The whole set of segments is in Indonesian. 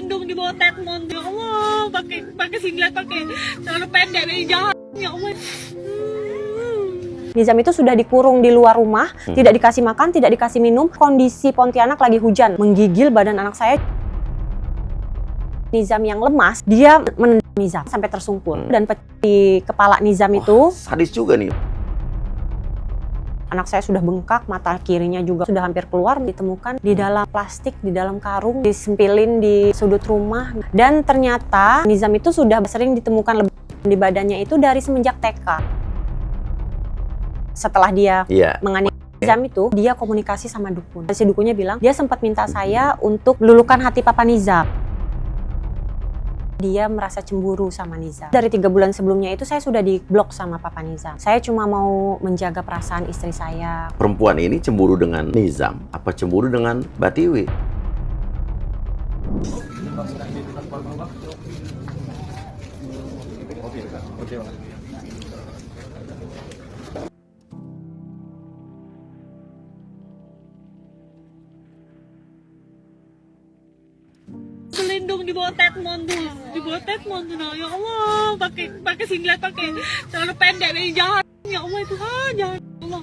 selindung di bawah tetmon. Ya Allah, pakai singlet, pakai celana pendek, ini jahat. Ya Allah. Nizam itu sudah dikurung di luar rumah, tidak dikasih makan, tidak dikasih minum. Kondisi Pontianak lagi hujan, menggigil badan anak saya. Nizam yang lemas, dia menendang Nizam sampai tersungkur dan di kepala Nizam itu. Sadis juga nih. Anak saya sudah bengkak, mata kirinya juga sudah hampir keluar. Ditemukan di dalam plastik, di dalam karung, disempilin di sudut rumah. Dan ternyata Nizam itu sudah sering ditemukan lebih di badannya itu dari semenjak TK. Setelah dia menganiaya Nizam itu, dia komunikasi sama dukun. Si dukunnya bilang, dia sempat minta saya untuk meluluhkan hati Papa Nizam. Dia merasa cemburu sama Nizam. Dari 3 bulan sebelumnya itu saya sudah diblok sama Papa Nizam. Saya cuma mau menjaga perasaan istri saya. Perempuan ini cemburu dengan Nizam, apa cemburu dengan Mbak Tiwi? Selindung di bawah tetmon tuh, nah ya Allah, pakai singlet, pakai celana pendek, ini jahat. Ya Allah, itu jahat. Ya Allah.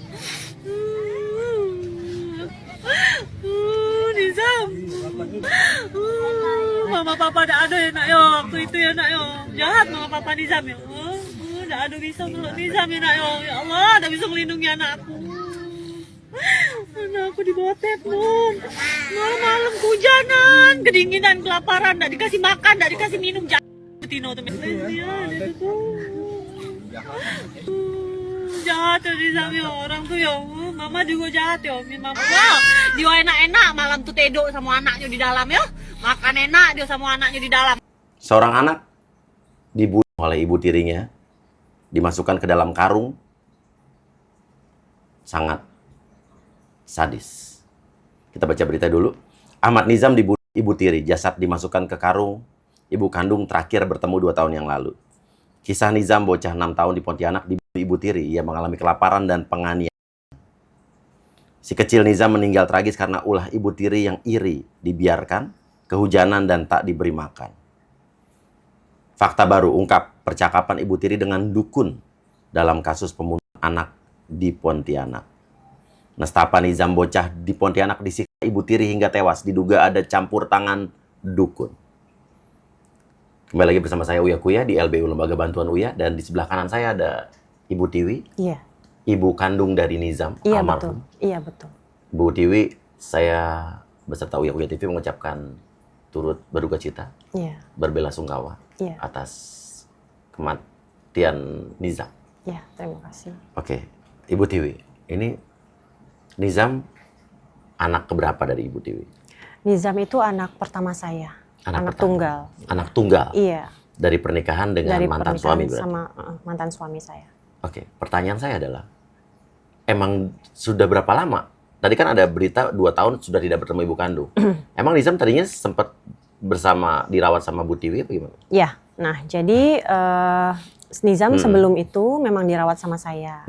Nizam. Mama papa dah ada ya nak yo, waktu itu ya nak yo. Jahat mama papa Nizam ya Allah. Dah ada bisa meluk Nizam ya nak yo. Ya Allah, dah bisa melindungi anakku. Anakku di bawah tetmon. Malam-malam kehujanan, kedinginan, kelaparan, nggak dikasih makan, nggak dikasih minum. Tino temen jahat ya Nizam ya, orang tuh ya, mama juga jahat ya, mama. Wow, dia enak-enak malam tuh tedo sama anaknya di dalam ya, makan enak dia sama anaknya di dalam. Seorang anak dibunuh oleh ibu tirinya, dimasukkan ke dalam karung, sangat sadis. Kita baca berita dulu. Ahmad Nizam dibunuh ibu tiri, jasad dimasukkan ke karung. Ibu kandung terakhir bertemu 2 tahun yang lalu. Kisah Nizam, bocah 6 tahun di Pontianak, dibunuh ibu tiri. Ia mengalami kelaparan dan penganiayaan. Si kecil Nizam meninggal tragis karena ulah ibu tiri yang iri, dibiarkan, kehujanan dan tak diberi makan. Fakta baru ungkap percakapan ibu tiri dengan dukun dalam kasus pembunuhan anak di Pontianak. Nestapa Nizam bocah di Pontianak disiksa ibu tiri hingga tewas, diduga ada campur tangan dukun. Kembali lagi bersama saya Uya Kuya di LBU Lembaga Bantuan Uya, dan di sebelah kanan saya ada Ibu Tiwi. Iya. Ibu kandung dari Nizam, Iya almarhum. betul. Iya betul. Bu Tiwi, saya beserta Uya Kuya TV mengucapkan turut berduka cita, berbelasungkawa atas kematian Nizam. Iya, terima kasih. Oke, Ibu Tiwi, ini Nizam anak keberapa dari Ibu Tiwi? Nizam itu anak pertama saya. Anak tunggal. Anak tunggal? Iya. Dari pernikahan dengan mantan suami berarti? Sama mantan suami saya. Oke, pertanyaan saya adalah, emang sudah berapa lama? Tadi kan ada berita 2 tahun sudah tidak bertemu ibu kandung. Emang Nizam tadinya sempat dirawat sama Bu Tiwi apa gimana? Iya, nah jadi Nizam sebelum itu memang dirawat sama saya.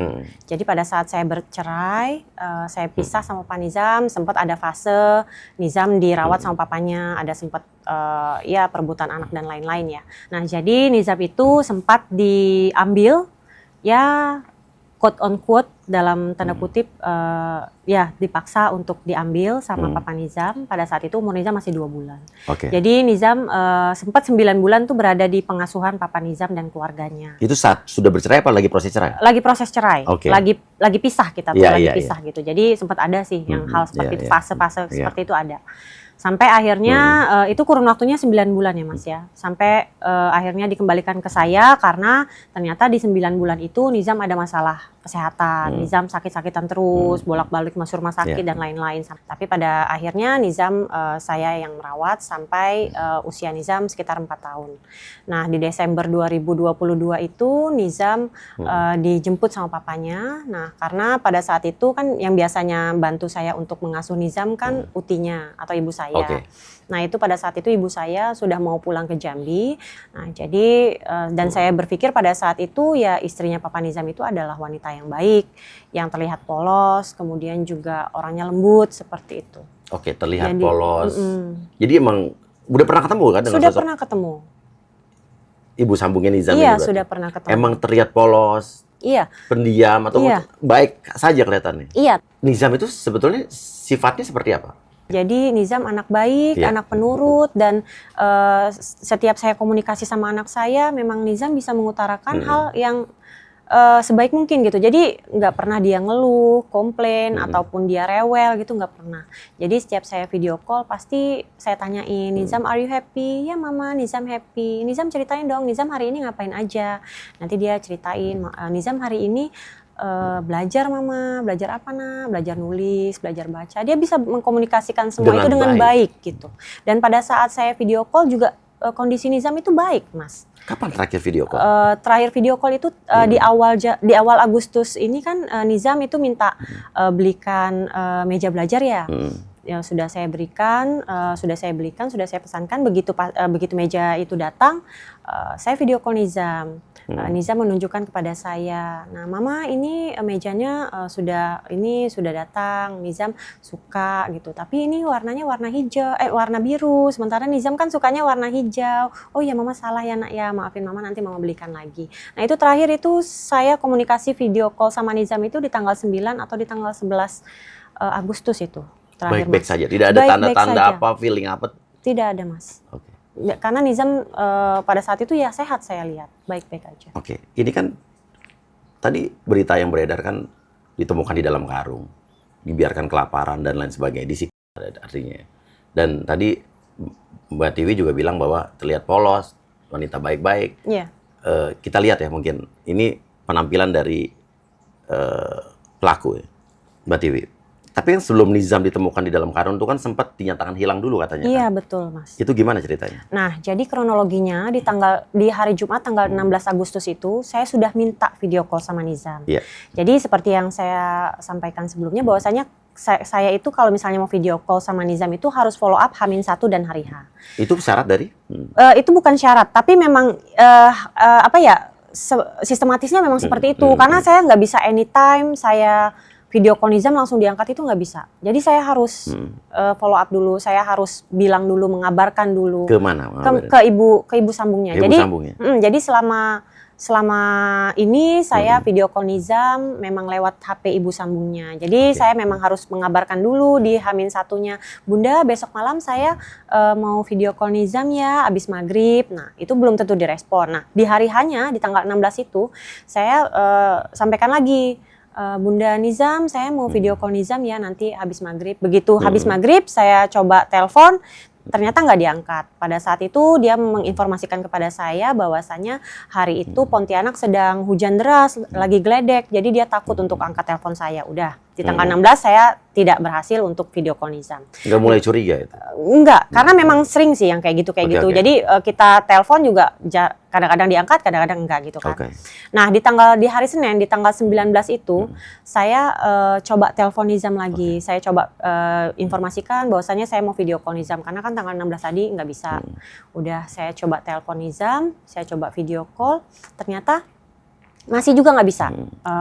Jadi pada saat saya bercerai, saya pisah sama Pak Nizam, sempat ada fase Nizam dirawat sama papanya, ada sempat ya perebutan anak dan lain-lain ya. Nah jadi Nizam itu sempat diambil ya quote on quote dalam tanda kutip ya dipaksa untuk diambil sama Papa Nizam. Pada saat itu umur Nizam masih 2 bulan. Jadi Nizam sempat 9 bulan tuh berada di pengasuhan Papa Nizam dan keluarganya. Itu saat sudah bercerai apa lagi proses cerai? Lagi proses cerai. Lagi pisah kita tuh, pisah gitu. Jadi sempat ada sih yang hal seperti itu, fase-fase seperti itu ada. Sampai akhirnya itu kurun waktunya 9 bulan ya Mas ya. Sampai akhirnya dikembalikan ke saya karena ternyata di 9 bulan itu Nizam ada masalah kesehatan. Nizam sakit-sakitan terus, bolak-balik masuk rumah sakit dan lain-lain. Tapi pada akhirnya Nizam saya yang merawat sampai usia Nizam sekitar 4 tahun. Nah di Desember 2022 itu Nizam dijemput sama papanya. Nah karena pada saat itu kan yang biasanya bantu saya untuk mengasuh Nizam kan utinya atau ibu saya. Nah itu pada saat itu ibu saya sudah mau pulang ke Jambi. Nah jadi dan saya berpikir pada saat itu ya istrinya Papa Nizam itu adalah wanita yang baik, yang terlihat polos, kemudian juga orangnya lembut seperti itu. Terlihat polos. Jadi emang Udah pernah ketemu kan dengan Sudah sosok pernah ketemu. ibu sambungnya Nizam Iya, ini? sudah pernah ketemu. Emang terlihat polos, Iya, pendiam, atau Iya. baik saja kelihatannya? iya. Nizam itu sebetulnya sifatnya seperti apa? Jadi Nizam anak baik, Iya. anak penurut, dan setiap saya komunikasi sama anak saya, memang Nizam bisa mengutarakan hal yang sebaik mungkin gitu. Jadi nggak pernah dia ngeluh, komplain, ataupun dia rewel gitu, nggak pernah. Jadi setiap saya video call pasti saya tanyain, Nizam are you happy? Ya mama, Nizam happy. Nizam ceritain dong, Nizam hari ini ngapain aja? Nanti dia ceritain, Nizam hari ini belajar mama, belajar apa nak? Belajar nulis, belajar baca. Dia bisa mengkomunikasikan semua itu dengan baik gitu. Dan pada saat saya video call juga kondisi Nizam itu baik, Mas. Kapan terakhir video call? Terakhir video call itu di awal Agustus ini kan Nizam itu minta belikan meja belajar ya. Yang sudah saya berikan, sudah saya belikan, sudah saya pesankan. Begitu meja itu datang, saya video call Nizam. Nizam menunjukkan kepada saya, nah mama ini mejanya sudah datang, Nizam suka gitu. Tapi ini warnanya warna hijau, warna biru. Sementara Nizam kan sukanya warna hijau. Oh ya mama salah ya nak ya, maafin mama, nanti mama belikan lagi. Nah itu terakhir itu saya komunikasi video call sama Nizam itu di tanggal 9 atau di tanggal 11 Agustus itu. Baik-baik saja, tidak ada tanda-tanda apa, feeling apa? Tidak ada, Mas. Oke. Ya, karena Nizam pada saat itu ya sehat, saya lihat baik-baik aja. Oke, ini kan tadi berita yang beredar kan ditemukan di dalam karung, dibiarkan kelaparan dan lain sebagainya, disiksa artinya. Dan tadi Mbak Tiwi juga bilang bahwa terlihat polos, wanita baik-baik. Iya. Kita lihat ya, mungkin ini penampilan dari pelaku ya, Mbak Tiwi. Tapi kan sebelum Nizam ditemukan di dalam karung itu kan sempat dinyatakan hilang dulu katanya. Iya, kan? betul, Mas. Itu gimana ceritanya? Nah, jadi kronologinya di hari Jumat tanggal 16 Agustus itu saya sudah minta video call sama Nizam. Iya. Jadi seperti yang saya sampaikan sebelumnya, bahwasanya saya itu kalau misalnya mau video call sama Nizam itu harus follow up H-1 dan hari H. Itu syarat dari? Itu bukan syarat, tapi memang sistematisnya memang seperti itu. Karena saya nggak bisa anytime saya video call Nizam langsung diangkat, itu nggak bisa. Jadi saya harus follow up dulu, saya harus bilang dulu, mengabarkan dulu. Ke mana? Ke ibu sambungnya. Jadi selama ini saya video call Nizam memang lewat HP ibu sambungnya. Jadi saya memang harus mengabarkan dulu di H-1-nya, Bunda besok malam saya mau video call Nizam ya abis maghrib. Nah itu belum tentu direspon. Nah di hari hanya di tanggal 16 itu saya sampaikan lagi, Bunda Nizam, saya mau video call Nizam ya nanti habis maghrib. Begitu habis maghrib, saya coba telepon, ternyata nggak diangkat. Pada saat itu dia menginformasikan kepada saya bahwasanya hari itu Pontianak sedang hujan deras, lagi geledek. Jadi dia takut untuk angkat telepon saya. Udah, di tanggal 16 saya tidak berhasil untuk video call Nizam. Nggak mulai curiga itu? Enggak, karena memang sering sih yang kayak gitu. Jadi kita telepon juga kadang-kadang diangkat, kadang-kadang enggak gitu kan. Nah di hari Senin, di tanggal 19 itu saya coba telepon Nizam lagi. Saya coba informasikan bahwasanya saya mau video call Nizam karena kan tanggal 16 tadi nggak bisa. Udah saya coba telepon Nizam, saya coba video call, ternyata masih juga nggak bisa.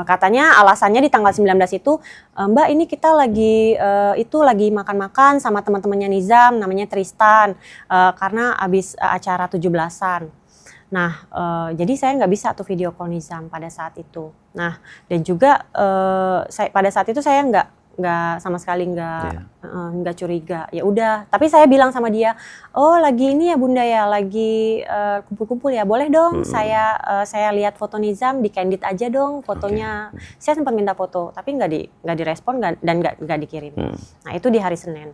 Katanya alasannya di tanggal 19 itu, Mbak ini kita lagi makan-makan sama teman-temannya Nizam, namanya Tristan, karena habis acara 17-an. Nah, jadi saya nggak bisa tuh video call Nizam pada saat itu. Nah, dan juga pada saat itu saya nggak sama sekali nggak curiga. Ya udah, tapi saya bilang sama dia, oh lagi ini ya Bunda ya, lagi kumpul-kumpul ya, boleh dong saya lihat foto Nizam, di candid aja dong fotonya. Saya sempat minta foto, tapi nggak direspon dan nggak dikirim. Nah itu di hari Senin.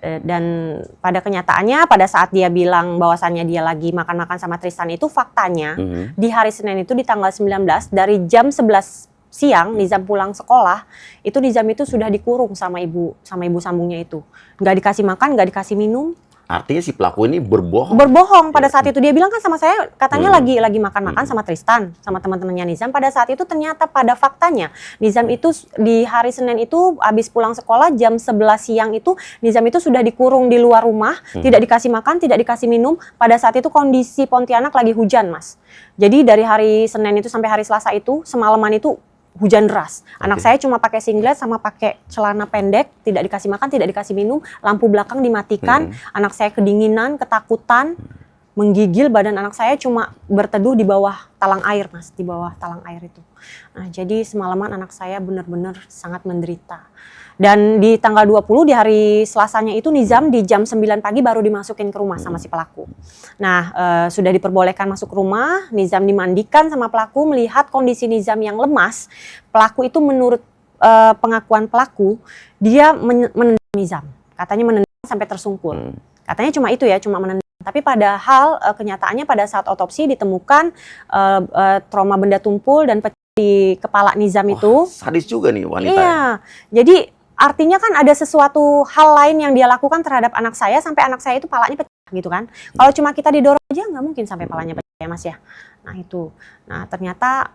Dan pada kenyataannya pada saat dia bilang bahwasannya dia lagi makan-makan sama Tristan itu, faktanya di hari Senin itu di tanggal 19 dari jam 11 siang Nizam pulang sekolah, itu Nizam itu sudah dikurung sama ibu sambungnya itu. Nggak dikasih makan, nggak dikasih minum. Artinya si pelaku ini berbohong? Berbohong pada saat itu. Dia bilang kan sama saya, katanya lagi makan-makan sama Tristan, sama teman-temannya Nizam. Pada saat itu ternyata pada faktanya Nizam itu di hari Senin itu habis pulang sekolah jam 11 siang itu Nizam itu sudah dikurung di luar rumah, tidak dikasih makan, tidak dikasih minum. Pada saat itu kondisi Pontianak lagi hujan, Mas. Jadi dari hari Senin itu sampai hari Selasa itu semalaman itu hujan deras. Anak saya cuma pakai singlet sama pakai celana pendek, tidak dikasih makan, tidak dikasih minum, lampu belakang dimatikan, anak saya kedinginan, ketakutan, menggigil, badan anak saya cuma berteduh di bawah talang air, Mas, di bawah talang air itu. Nah, jadi semalaman anak saya benar-benar sangat menderita. Dan di tanggal 20 di hari Selasanya itu Nizam di jam 9 pagi baru dimasukin ke rumah sama si pelaku. Nah, sudah diperbolehkan masuk ke rumah, Nizam dimandikan sama pelaku, melihat kondisi Nizam yang lemas. Pelaku itu menurut pengakuan pelaku, dia menendang Nizam. Katanya menendang sampai tersungkur. Katanya cuma itu ya, cuma menendang. Tapi padahal kenyataannya pada saat otopsi ditemukan trauma benda tumpul dan pecah di kepala Nizam itu. Sadis juga nih wanita. Iya, jadi artinya kan ada sesuatu hal lain yang dia lakukan terhadap anak saya sampai anak saya itu palanya pecah gitu kan. Kalau cuma kita didorong aja nggak mungkin sampai palanya pecah ya Mas ya. Nah itu, nah ternyata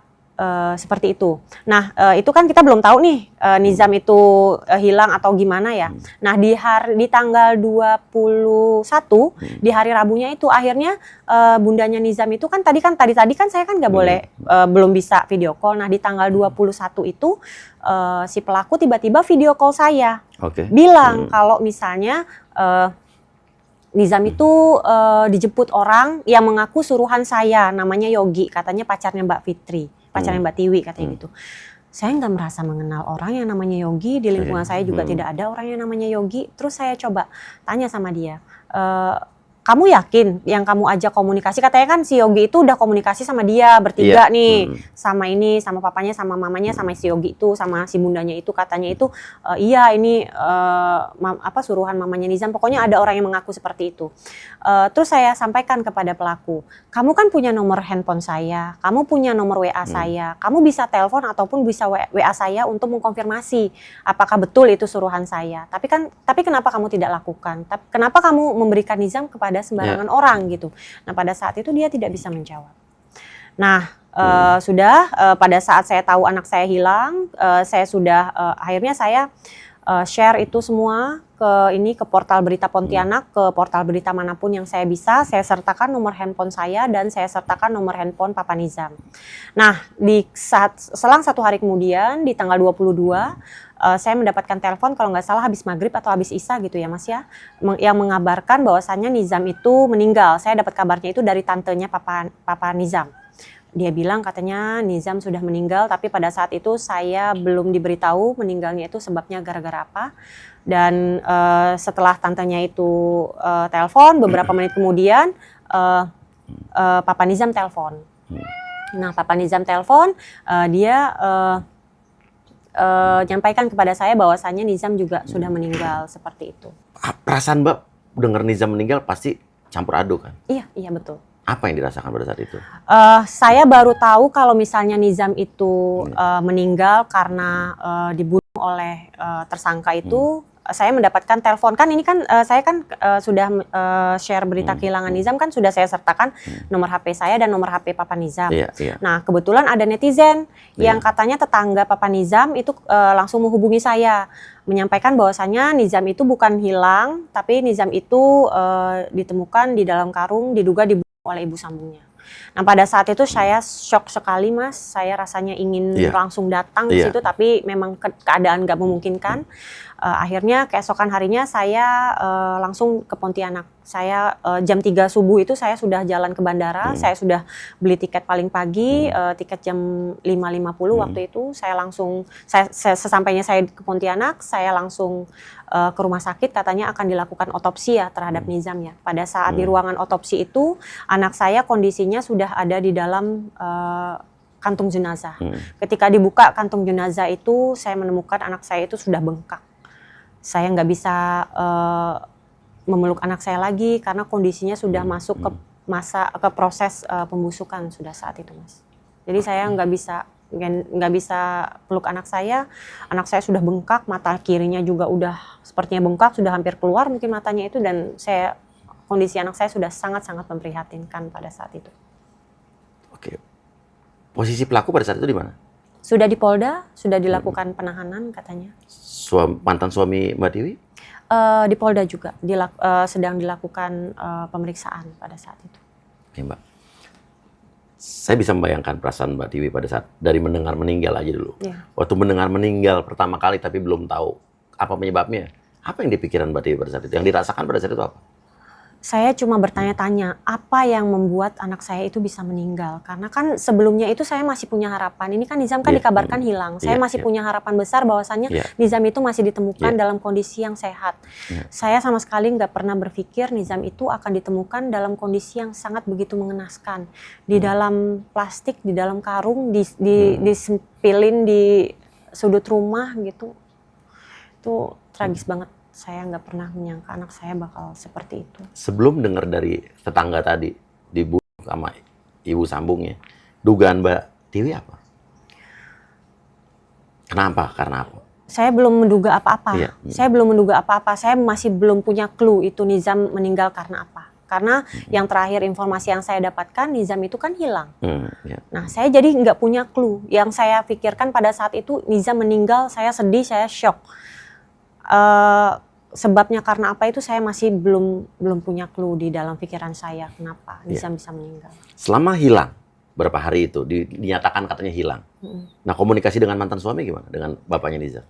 seperti itu. Nah itu kan kita belum tahu nih Nizam itu hilang atau gimana ya. Nah di tanggal 21 di hari Rabunya itu akhirnya bundanya Nizam itu kan tadi kan saya kan nggak boleh belum bisa video call. Nah di tanggal 21 itu si pelaku tiba-tiba video call saya. Bilang kalau misalnya Nizam itu dijemput orang yang mengaku suruhan saya, namanya Yogi, katanya pacarnya Mbak Fitri, pacarnya Mbak Tiwi katanya gitu. Saya nggak merasa mengenal orang yang namanya Yogi, di lingkungan saya juga tidak ada orang yang namanya Yogi. Terus saya coba tanya sama dia, kamu yakin yang kamu ajak komunikasi, katanya kan si Yogi itu udah komunikasi sama dia bertiga nih, sama ini, sama papanya, sama mamanya, sama si Yogi itu, sama si bundanya itu, katanya itu iya ini suruhan mamanya Nizam, pokoknya ada orang yang mengaku seperti itu. Terus saya sampaikan kepada pelaku, kamu kan punya nomor handphone saya, kamu punya nomor WA saya, kamu bisa telepon ataupun bisa WA saya untuk mengkonfirmasi apakah betul itu suruhan saya. Tapi kenapa kamu tidak lakukan? Kenapa kamu memberikan Nizam kepada sembarangan orang gitu. Nah pada saat itu dia tidak bisa menjawab. Nah pada saat saya tahu anak saya hilang, saya sudah akhirnya saya share itu semua ke portal berita Pontianak, ke portal berita manapun yang saya bisa. Saya sertakan nomor handphone saya dan saya sertakan nomor handphone Papa Nizam. Nah selang 1 hari kemudian di tanggal 22 saya mendapatkan telepon kalau nggak salah habis maghrib atau habis isya gitu ya Mas ya, yang mengabarkan bahwasannya Nizam itu meninggal. Saya dapat kabarnya itu dari tantenya Papa Nizam. Dia bilang katanya Nizam sudah meninggal, tapi pada saat itu saya belum diberitahu meninggalnya itu sebabnya gara-gara apa. Dan setelah tantenya itu telepon, beberapa menit kemudian Papa Nizam telepon. Nah Papa Nizam telepon, dia nyampaikan kepada saya bahwasannya Nizam juga sudah meninggal seperti itu. Perasaan Mbak dengar Nizam meninggal pasti campur aduk kan? Iya betul. Apa yang dirasakan pada saat itu? Saya baru tahu kalau misalnya Nizam itu meninggal karena dibunuh oleh tersangka itu. Saya mendapatkan telepon, kan ini kan saya kan sudah share berita kehilangan Nizam kan sudah saya sertakan nomor HP saya dan nomor HP Papa Nizam. Nah kebetulan ada netizen yang katanya tetangga Papa Nizam itu langsung menghubungi saya, menyampaikan bahwasannya Nizam itu bukan hilang, tapi Nizam itu ditemukan di dalam karung, diduga dibunuh oleh ibu sambungnya. Nah pada saat itu saya shock sekali Mas, saya rasanya ingin langsung datang ke situ, tapi memang keadaan nggak memungkinkan. Akhirnya keesokan harinya saya langsung ke Pontianak. Saya jam 3 subuh itu saya sudah jalan ke bandara, saya sudah beli tiket paling pagi, tiket jam 5.50 waktu itu. Sesampainya saya ke Pontianak, saya langsung ke rumah sakit, katanya akan dilakukan otopsi ya terhadap Nizam ya. Pada saat di ruangan otopsi itu, anak saya kondisinya sudah ada di dalam kantung jenazah. Ketika dibuka kantung jenazah itu, saya menemukan anak saya itu sudah bengkak. Saya nggak bisa memeluk anak saya lagi karena kondisinya sudah masuk ke proses pembusukan sudah saat itu Mas. Jadi saya nggak bisa peluk anak saya sudah bengkak, mata kirinya juga udah sepertinya bengkak, sudah hampir keluar mungkin matanya itu, dan kondisi anak saya sudah sangat-sangat memprihatinkan pada saat itu. Oke, posisi pelaku pada saat itu di mana? Sudah di Polda, sudah dilakukan penahanan katanya. Mantan suami Mbak Tiwi? Di Polda juga sedang dilakukan pemeriksaan pada saat itu. Oke Mbak, Saya bisa membayangkan perasaan Mbak Tiwi pada saat dari mendengar meninggal aja dulu. Iya. Waktu mendengar meninggal pertama kali tapi belum tahu apa penyebabnya. Apa yang dipikiran Mbak Tiwi pada saat itu? Yang dirasakan pada saat itu apa? Saya cuma bertanya-tanya apa yang membuat anak saya itu bisa meninggal. Karena kan sebelumnya itu saya masih punya harapan. Ini kan Nizam kan Iya. dikabarkan hilang. Saya masih punya harapan besar bahwasannya Nizam itu masih ditemukan dalam kondisi yang sehat. Saya sama sekali nggak pernah berpikir Nizam itu akan ditemukan dalam kondisi yang sangat begitu mengenaskan. Di dalam plastik, di dalam karung, disempilin di sudut rumah gitu. Itu tragis banget. Saya nggak pernah menyangka anak saya bakal seperti itu. Sebelum dengar dari tetangga tadi, dibunuh sama ibu sambungnya, dugaan Mbak Tiwi apa? Kenapa? Karena apa? Saya belum menduga apa-apa. Iya. Saya belum menduga apa-apa. Saya masih belum punya clue itu Nizam meninggal karena apa. Karena yang terakhir informasi yang saya dapatkan, Nizam itu kan hilang. Nah, saya jadi nggak punya clue. Yang saya pikirkan pada saat itu, Nizam meninggal, saya sedih, saya shock. Sebabnya karena apa itu saya masih belum punya clue di dalam pikiran saya kenapa Nizam bisa meninggal. Selama hilang berapa hari itu dinyatakan katanya hilang. Nah, komunikasi dengan mantan suami gimana dengan bapaknya Nizam?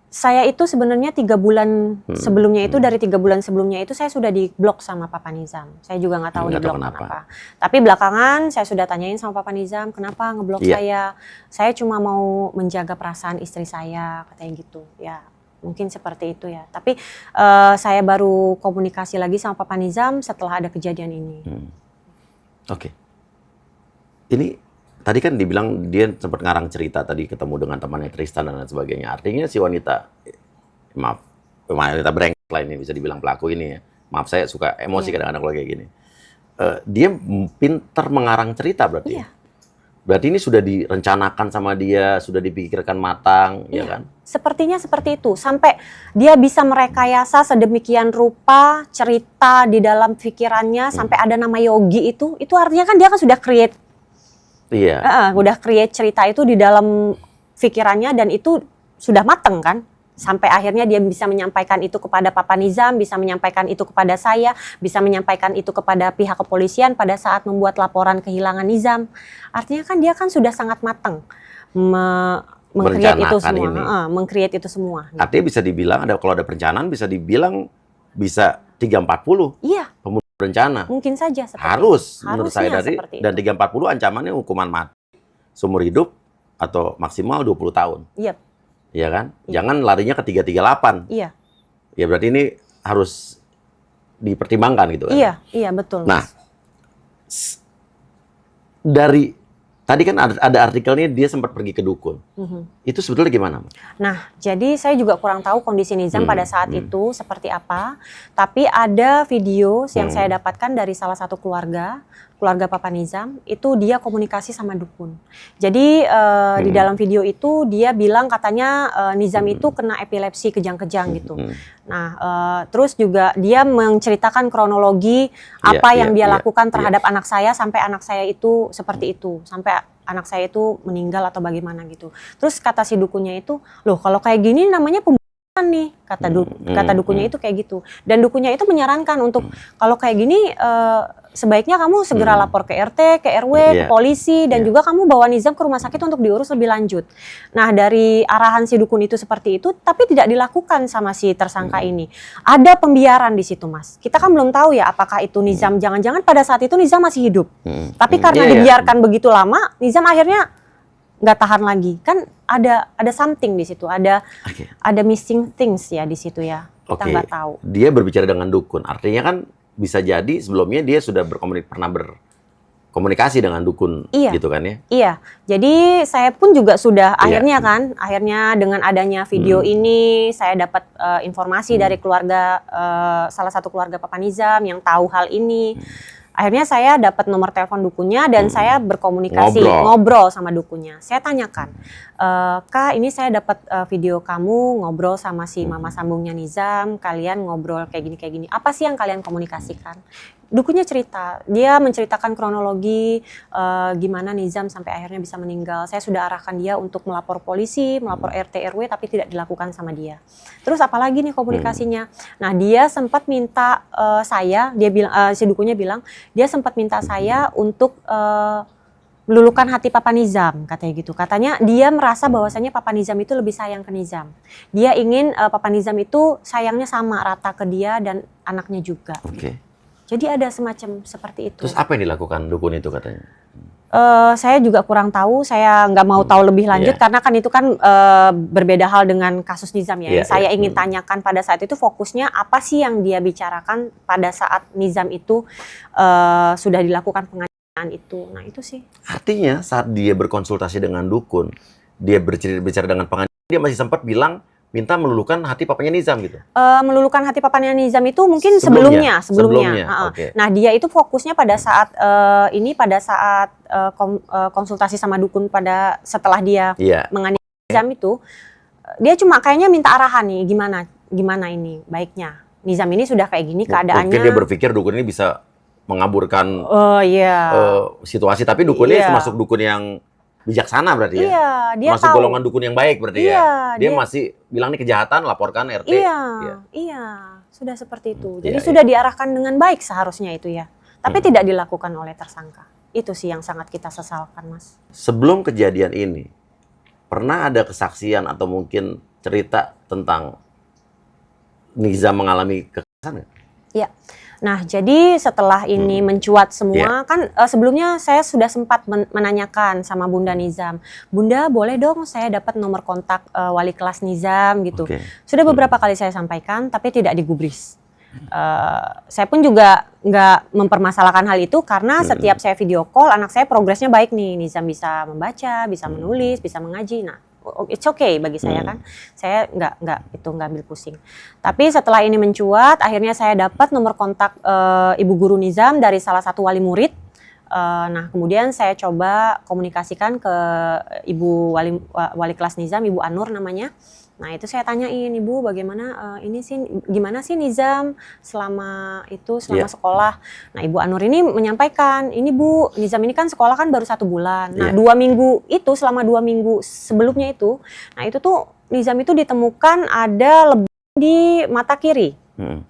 Saya itu sebenarnya 3 bulan sebelumnya itu dari 3 bulan sebelumnya itu saya sudah diblok sama Papa Nizam. Saya juga nggak tahu diblok kenapa. Tapi belakangan saya sudah tanyain sama Papa Nizam kenapa ngeblok saya. Saya cuma mau menjaga perasaan istri saya katanya gitu. Ya. Mungkin seperti itu ya. Tapi saya baru komunikasi lagi sama Papa Nizam setelah ada kejadian ini. Oke. Ini tadi kan dibilang dia sempat ngarang cerita tadi ketemu dengan temannya Tristan dan lain sebagainya. Artinya si wanita, wanita brengsek lah ini bisa dibilang pelaku ini ya. Maaf saya suka emosi kadang-kadang kalau kayak gini. Dia pintar mengarang cerita berarti. Iya. Berarti ini sudah direncanakan sama dia, sudah dipikirkan matang, ya kan? Sepertinya seperti itu. Sampai dia bisa merekayasa sedemikian rupa cerita di dalam pikirannya sampai ada nama Yogi itu artinya kan dia kan sudah create. Iya. Udah create cerita itu di dalam pikirannya dan itu sudah mateng kan? Sampai akhirnya dia bisa menyampaikan itu kepada Papa Nizam, bisa menyampaikan itu kepada saya, bisa menyampaikan itu kepada pihak kepolisian pada saat membuat laporan kehilangan Nizam. Artinya kan dia kan sudah sangat matang meng-create itu semua, meng-create itu semua. Artinya bisa dibilang kalau ada perencanaan bisa dibilang bisa 340. Iya. Pembunuhan berencana. Mungkin saja seperti harus itu. menurut saya dan 340 ancamannya hukuman mati seumur hidup atau maksimal 20 tahun. Iya. Iya kan? Jangan larinya ke 338. Iya. Ya berarti ini harus dipertimbangkan gitu kan? Iya betul. Nah, dari tadi kan ada artikelnya dia sempat pergi ke dukun. Itu sebetulnya gimana? Nah, jadi saya juga kurang tahu kondisi Nizam pada saat itu seperti apa. Tapi ada video yang saya dapatkan dari salah satu keluarga Papa Nizam, itu dia komunikasi sama dukun. Jadi di dalam video itu dia bilang katanya Nizam itu kena epilepsi kejang-kejang gitu. Nah, terus juga dia menceritakan kronologi apa yang dia lakukan terhadap anak saya sampai anak saya itu seperti itu, sampai anak saya itu meninggal atau bagaimana gitu. Terus kata si dukunnya itu, loh kalau kayak gini namanya pembunuhan nih, kata dukunnya itu kayak gitu. Dan dukunnya itu menyarankan untuk kalau kayak gini sebaiknya kamu segera lapor ke RT, ke RW, ke polisi, dan juga kamu bawa Nizam ke rumah sakit untuk diurus lebih lanjut. Nah, dari arahan si dukun itu seperti itu, tapi tidak dilakukan sama si tersangka ini. Ada pembiaran di situ, Mas. Kita kan belum tahu ya apakah itu Nizam, jangan-jangan pada saat itu Nizam masih hidup. Tapi karena dibiarkan begitu lama, Nizam akhirnya nggak tahan lagi. Kan ada something di situ, ada missing things ya di situ ya. Kita nggak tahu. Dia berbicara dengan dukun, artinya kan bisa jadi sebelumnya dia sudah pernah berkomunikasi dengan dukun, gitu kan ya? Iya. Jadi saya pun juga sudah akhirnya dengan adanya video ini saya dapat informasi dari keluarga salah satu keluarga Papa Nizam yang tahu hal ini. Akhirnya saya dapat nomor telepon dukunnya dan saya berkomunikasi, ngobrol sama dukunnya. Saya tanyakan, Kak, ini saya dapat video kamu ngobrol sama si mama sambungnya Nizam, kalian ngobrol kayak gini. Apa sih yang kalian komunikasikan? Dukunnya cerita, dia menceritakan kronologi gimana Nizam sampai akhirnya bisa meninggal. Saya sudah arahkan dia untuk melapor polisi, melapor RT RW, tapi tidak dilakukan sama dia. Terus apalagi nih komunikasinya? Nah, dia sempat minta dia bilang, si dukunnya bilang, dia sempat minta saya untuk meluluhkan hati Papa Nizam, katanya gitu. Katanya dia merasa bahwasanya Papa Nizam itu lebih sayang ke Nizam. Dia ingin Papa Nizam itu sayangnya sama rata ke dia dan anaknya juga. Oke. Jadi ada semacam seperti itu. Terus apa yang dilakukan dukun itu katanya? Saya juga kurang tahu, saya nggak mau tahu lebih lanjut karena kan itu kan berbeda hal dengan kasus Nizam ya. Saya ingin tanyakan pada saat itu fokusnya apa sih yang dia bicarakan pada saat Nizam itu sudah dilakukan penganiayaan itu. Nah itu sih. Artinya saat dia berkonsultasi dengan dukun, dia berbicara dengan penganiayaan, dia masih sempat bilang minta meluluhkan hati papanya Nizam gitu. Meluluhkan hati papanya Nizam itu mungkin sebelumnya. Okay. Nah dia itu fokusnya pada saat konsultasi sama dukun pada setelah dia menganiaya Nizam itu, dia cuma kayaknya minta arahan nih gimana ini baiknya. Nizam ini sudah kayak gini keadaannya. Mungkin dia berpikir dukun ini bisa mengaburkan situasi, tapi dukun ini termasuk dukun yang bijaksana berarti ya. Iya, dia masuk tahu. Golongan dukun yang baik berarti ya. Dia masih bilang ini kejahatan, laporkan RT. Iya, sudah seperti itu. Jadi sudah diarahkan dengan baik seharusnya itu ya. Tapi tidak dilakukan oleh tersangka. Itu sih yang sangat kita sesalkan, Mas. Sebelum kejadian ini, pernah ada kesaksian atau mungkin cerita tentang Nizam mengalami kekerasan? Iya. Nah, jadi setelah ini mencuat semua, kan sebelumnya saya sudah sempat menanyakan sama Bunda Nizam, Bunda boleh dong saya dapat nomor kontak wali kelas Nizam gitu. Sudah beberapa kali saya sampaikan, tapi tidak digubris. Saya pun juga nggak mempermasalahkan hal itu karena setiap saya video call, anak saya progresnya baik nih, Nizam bisa membaca, bisa menulis, bisa mengaji. Nah, it's okay bagi saya kan, saya nggak ambil pusing. Tapi setelah ini mencuat, akhirnya saya dapat nomor kontak Ibu Guru Nizam dari salah satu wali murid. Nah kemudian saya coba komunikasikan ke Ibu wali kelas Nizam, Ibu Anur namanya. Nah itu saya tanyain, Ibu bagaimana gimana sih Nizam selama sekolah. Nah Ibu Anur ini menyampaikan, ini Bu, Nizam ini kan sekolah kan baru 1 bulan. Nah 2 minggu itu, selama 2 minggu sebelumnya itu, nah itu tuh Nizam itu ditemukan ada lebam di mata kiri.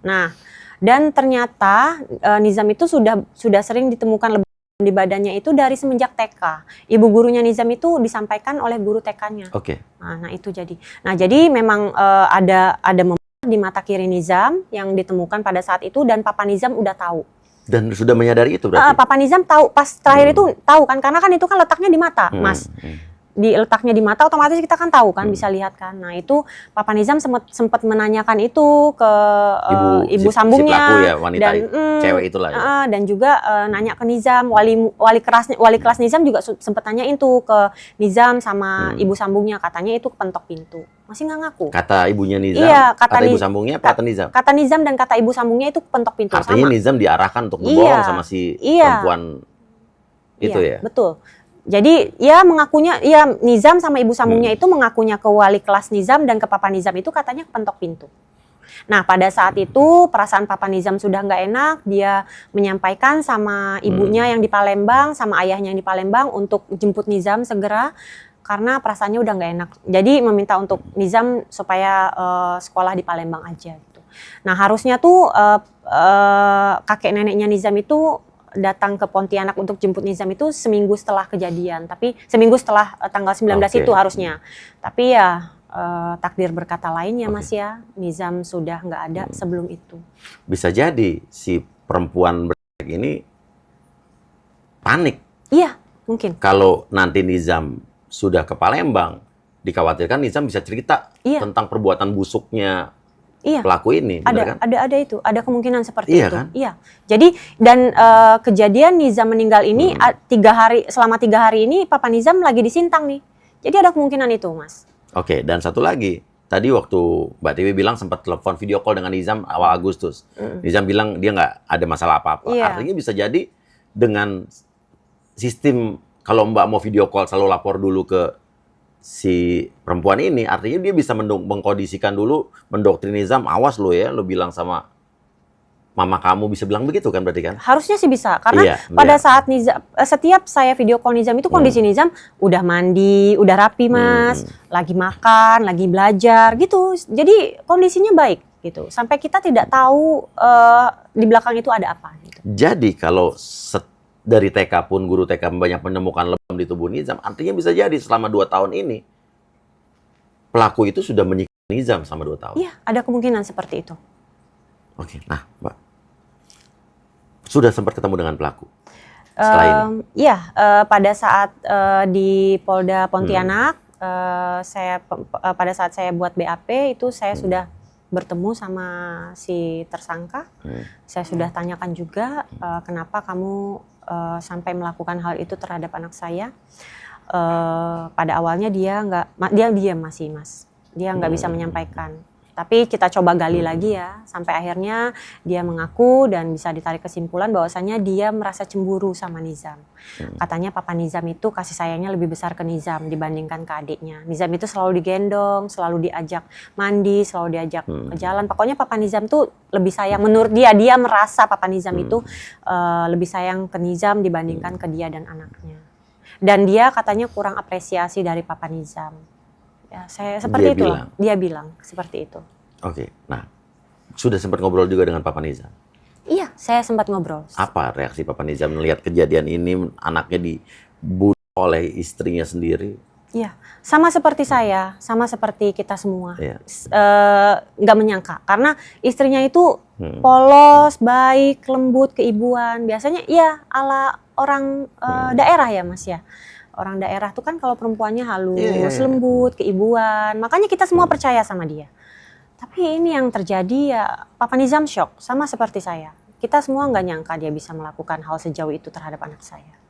Nah dan ternyata Nizam itu sudah sering ditemukan lebam di badannya itu dari semenjak TK. Ibu gurunya Nizam itu disampaikan oleh guru TK-nya. Nah itu jadi. Nah jadi memang ada memar di mata kiri Nizam yang ditemukan pada saat itu dan Papa Nizam udah tahu. Dan sudah menyadari itu berarti? Papa Nizam tahu pas terakhir itu tahu kan karena kan itu kan letaknya di mata, Mas. Letaknya di mata otomatis kita kan tahu kan, bisa lihat kan. Nah itu Papa Nizam sempat menanyakan itu ke ibu sambungnya si pelaku ya, wanita dan cewek itulah ya. Dan juga nanya ke Nizam, wali kelas Nizam juga sempat nanyain tuh ke Nizam sama ibu sambungnya, katanya itu kepentok pintu. Masih nggak ngaku. Kata ibunya Nizam, kata ibu sambungnya, kata Nizam. Kata Nizam dan kata ibu sambungnya itu kepentok pintu. Artinya sama. Nizam diarahkan untuk berbohong sama si perempuan itu ya. Betul. Jadi ya mengakunya, ya Nizam sama ibu sambungnya itu mengakunya ke wali kelas Nizam dan ke Papa Nizam itu katanya kepentok pintu. Nah pada saat itu perasaan Papa Nizam sudah nggak enak, dia menyampaikan sama ibunya yang di Palembang, sama ayahnya yang di Palembang untuk jemput Nizam segera karena perasaannya udah nggak enak. Jadi meminta untuk Nizam supaya sekolah di Palembang aja gitu. Nah harusnya tuh kakek neneknya Nizam itu datang ke Pontianak untuk jemput Nizam itu seminggu setelah kejadian, tapi seminggu setelah tanggal 19 itu harusnya. Tapi ya takdir berkata lain ya Mas ya, Nizam sudah nggak ada sebelum itu. Bisa jadi si perempuan ini panik. Iya, mungkin. Kalau nanti Nizam sudah ke Palembang, dikhawatirkan Nizam bisa cerita tentang perbuatan busuknya pelaku ini, benar kan? Ada kemungkinan seperti itu. Kan? Iya. Jadi dan kejadian Nizam meninggal ini selama 3 hari ini Papa Nizam lagi di Sintang nih. Jadi ada kemungkinan itu, Mas. Oke, dan satu lagi. Tadi waktu Mbak Tiwi bilang sempat telepon video call dengan Nizam awal Agustus. Nizam bilang dia nggak ada masalah apa-apa. Artinya bisa jadi dengan sistem kalau Mbak mau video call selalu lapor dulu ke si perempuan ini, artinya dia bisa mengkondisikan dulu, mendoktrin Nizam, awas lo ya, lo bilang sama mama kamu, bisa bilang begitu kan berarti kan? Harusnya sih bisa, karena pada saat Nizam, setiap saya video call Nizam itu kondisi Nizam udah mandi, udah rapi Mas, lagi makan, lagi belajar gitu, jadi kondisinya baik gitu, sampai kita tidak tahu di belakang itu ada apa. Gitu. Jadi kalau dari TK pun guru TK banyak menemukan lebam di tubuh Nizam, artinya bisa jadi selama 2 tahun ini pelaku itu sudah menyiksa Nizam selama 2 tahun. Iya, ada kemungkinan seperti itu. Oke, nah Mbak, sudah sempat ketemu dengan pelaku setelah ini? Iya, pada saat di Polda Pontianak, pada saat saya buat BAP itu saya sudah bertemu sama si tersangka. Saya sudah tanyakan juga kenapa kamu sampai melakukan hal itu terhadap anak saya. Pada awalnya dia diam masih, Mas. Dia nggak bisa menyampaikan. Tapi kita coba gali lagi ya, sampai akhirnya dia mengaku dan bisa ditarik kesimpulan bahwasanya dia merasa cemburu sama Nizam. Katanya Papa Nizam itu kasih sayangnya lebih besar ke Nizam dibandingkan ke adiknya. Nizam itu selalu digendong, selalu diajak mandi, selalu diajak ke jalan. Pokoknya Papa Nizam tuh lebih sayang, menurut dia merasa Papa Nizam itu lebih sayang ke Nizam dibandingkan ke dia dan anaknya. Dan dia katanya kurang apresiasi dari Papa Nizam. Ya, saya seperti itu. Dia bilang seperti itu. Oke, nah sudah sempat ngobrol juga dengan Papa Nizam? Iya, saya sempat ngobrol. Apa reaksi Papa Nizam melihat kejadian ini, anaknya dibunuh oleh istrinya sendiri? Iya, sama seperti saya, sama seperti kita semua. Iya. Nggak menyangka, karena istrinya itu polos, baik, lembut, keibuan. Biasanya iya ala orang daerah ya Mas ya. Orang daerah tuh kan kalau perempuannya halus, lembut, keibuan. Makanya kita semua percaya sama dia. Tapi ini yang terjadi ya, Papa Nizam shock, sama seperti saya. Kita semua nggak nyangka dia bisa melakukan hal sejauh itu terhadap anak saya.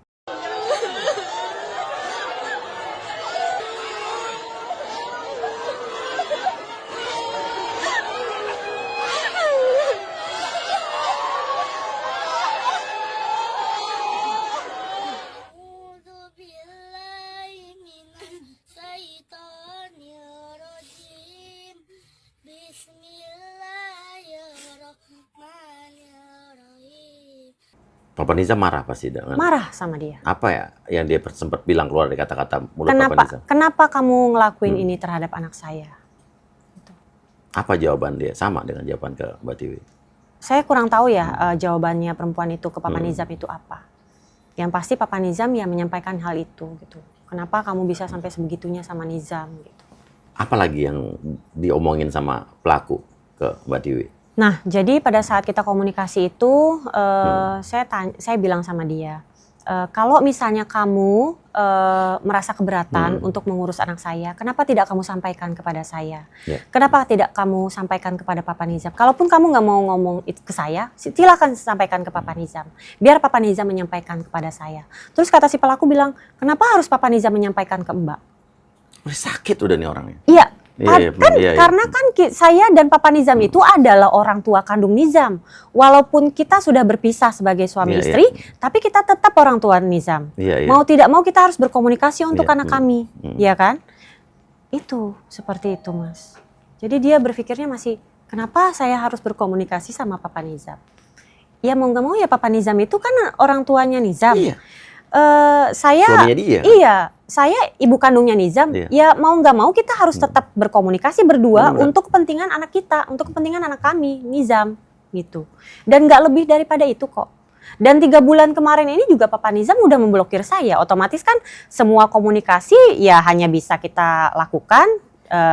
Papa Nizam marah pasti dengan... Marah sama dia. Apa ya yang dia sempat bilang keluar dari kata-kata mulut Papa Nizam? Kenapa kamu ngelakuin ini terhadap anak saya? Gitu. Apa jawaban dia? Sama dengan jawaban ke Mbak Tiwi? Saya kurang tahu ya jawabannya perempuan itu ke Papa Nizam itu apa. Yang pasti Papa Nizam ya menyampaikan hal itu gitu. Kenapa kamu bisa sampai sebegitunya sama Nizam gitu. Apalagi yang diomongin sama pelaku ke Mbak Tiwi? Nah, jadi pada saat kita komunikasi itu, saya bilang sama dia, kalau misalnya kamu merasa keberatan untuk mengurus anak saya, kenapa tidak kamu sampaikan kepada saya? Kenapa tidak kamu sampaikan kepada Papa Nizam? Kalaupun kamu nggak mau ngomong ke saya, silakan sampaikan ke Papa Nizam. Biar Papa Nizam menyampaikan kepada saya. Terus kata si pelaku bilang, kenapa harus Papa Nizam menyampaikan ke Mbak? Udah sakit udah nih orangnya. Iya. Karena kan saya dan Papa Nizam itu adalah orang tua kandung Nizam. Walaupun kita sudah berpisah sebagai suami istri, tapi kita tetap orang tua Nizam. Mau tidak mau kita harus berkomunikasi untuk anak kami, ya kan? Itu seperti itu, Mas. Jadi dia berpikirnya masih, kenapa saya harus berkomunikasi sama Papa Nizam? Ya mau nggak mau ya Papa Nizam itu kan orang tuanya Nizam. Suaminya dia. Iya, saya ibu kandungnya Nizam. Ya mau nggak mau kita harus tetap berkomunikasi berdua untuk kepentingan anak kita, untuk kepentingan anak kami, Nizam, gitu. Dan nggak lebih daripada itu kok. Dan 3 bulan kemarin ini juga Papa Nizam udah memblokir saya. Otomatis kan semua komunikasi ya hanya bisa kita lakukan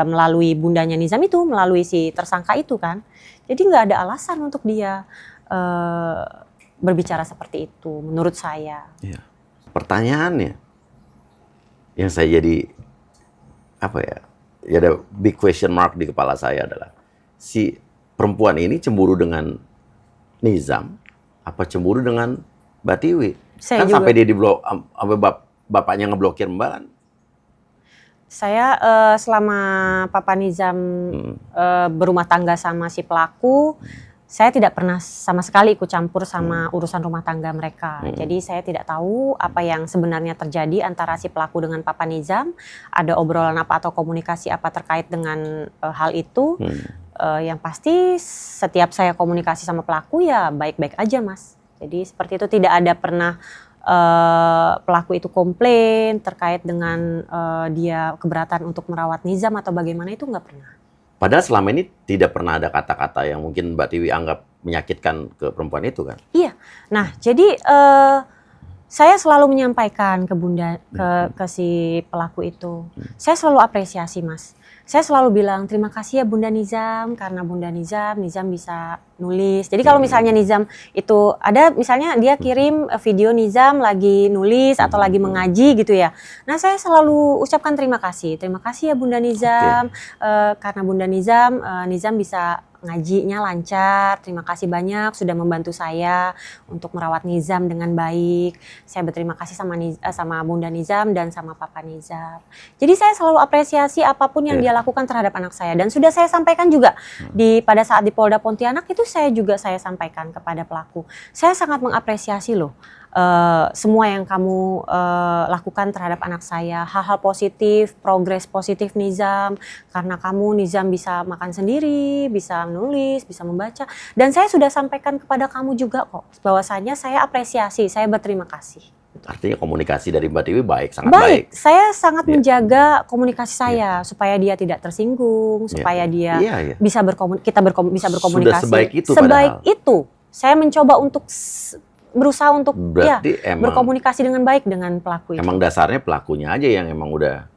melalui bundanya Nizam itu, melalui si tersangka itu kan. Jadi nggak ada alasan untuk dia berbicara seperti itu, menurut saya. Iya. Pertanyaannya yang saya jadi apa ya ada big question mark di kepala saya adalah si perempuan ini cemburu dengan Nizam apa cemburu dengan Mbak Tiwi? Kan juga. Sampai dia diblok, sampai bapaknya ngeblokir Mbak kan? Saya selama Papa Nizam berumah tangga sama si pelaku, saya tidak pernah sama sekali ikut campur sama urusan rumah tangga mereka. Jadi saya tidak tahu apa yang sebenarnya terjadi antara si pelaku dengan Papa Nizam. Ada obrolan apa atau komunikasi apa terkait dengan hal itu. Yang pasti setiap saya komunikasi sama pelaku ya baik-baik aja, Mas. Jadi seperti itu, tidak ada pernah pelaku itu komplain terkait dengan dia keberatan untuk merawat Nizam atau bagaimana, itu nggak pernah. Padahal selama ini tidak pernah ada kata-kata yang mungkin Mbak Tiwi anggap menyakitkan ke perempuan itu kan? Iya. Nah, jadi Saya selalu menyampaikan ke Bunda, ke si pelaku itu. Saya selalu apresiasi, Mas. Saya selalu bilang, terima kasih ya Bunda Nizam, karena Bunda Nizam bisa nulis. Jadi kalau misalnya Nizam itu ada, misalnya dia kirim video Nizam lagi nulis atau lagi mengaji gitu ya. Nah, saya selalu ucapkan terima kasih. Terima kasih ya Bunda Nizam, karena Bunda Nizam, Nizam bisa ngajinya lancar. Terima kasih banyak sudah membantu saya untuk merawat Nizam dengan baik. Saya berterima kasih sama Bunda Nizam dan sama Papa Nizam. Jadi saya selalu apresiasi apapun yang dia lakukan terhadap anak saya, dan sudah saya sampaikan juga pada saat di Polda Pontianak itu saya sampaikan kepada pelaku. Saya sangat mengapresiasi loh. Semua yang kamu lakukan terhadap anak saya, hal-hal positif, progres positif Nizam, karena kamu Nizam bisa makan sendiri, bisa menulis, bisa membaca, dan saya sudah sampaikan kepada kamu juga kok, bahwasanya saya apresiasi, saya berterima kasih. Artinya komunikasi dari Mbak Tiwi baik, sangat baik. Saya sangat menjaga komunikasi saya supaya dia tidak tersinggung, supaya dia bisa bisa berkomunikasi. Sudah sebaik itu. Saya mencoba untuk berusaha untuk berkomunikasi dengan baik dengan pelaku itu. Emang dasarnya pelakunya aja yang emang udah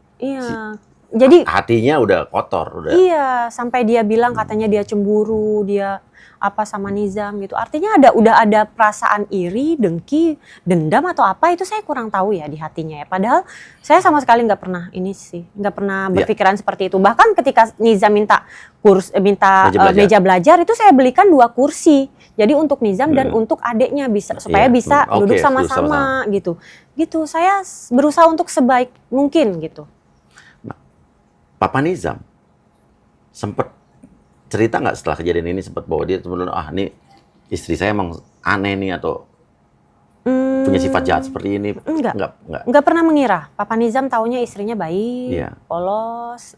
jadi hatinya udah kotor, udah. Iya, sampai dia bilang katanya dia cemburu, dia apa sama Nizam gitu. Artinya udah ada perasaan iri, dengki, dendam atau apa, itu saya kurang tahu ya di hatinya ya. Padahal saya sama sekali nggak pernah berpikiran seperti itu. Bahkan ketika Nizam minta meja belajar itu saya belikan 2 kursi. Jadi untuk Nizam dan untuk adiknya supaya bisa duduk sama-sama gitu. Gitu, saya berusaha untuk sebaik mungkin gitu. Nah, Papa Nizam sempet cerita nggak setelah kejadian ini, sempat bahwa dia sebenarnya ini istri saya emang aneh nih atau punya sifat jahat seperti ini? Enggak pernah mengira. Papa Nizam taunya istrinya baik, polos,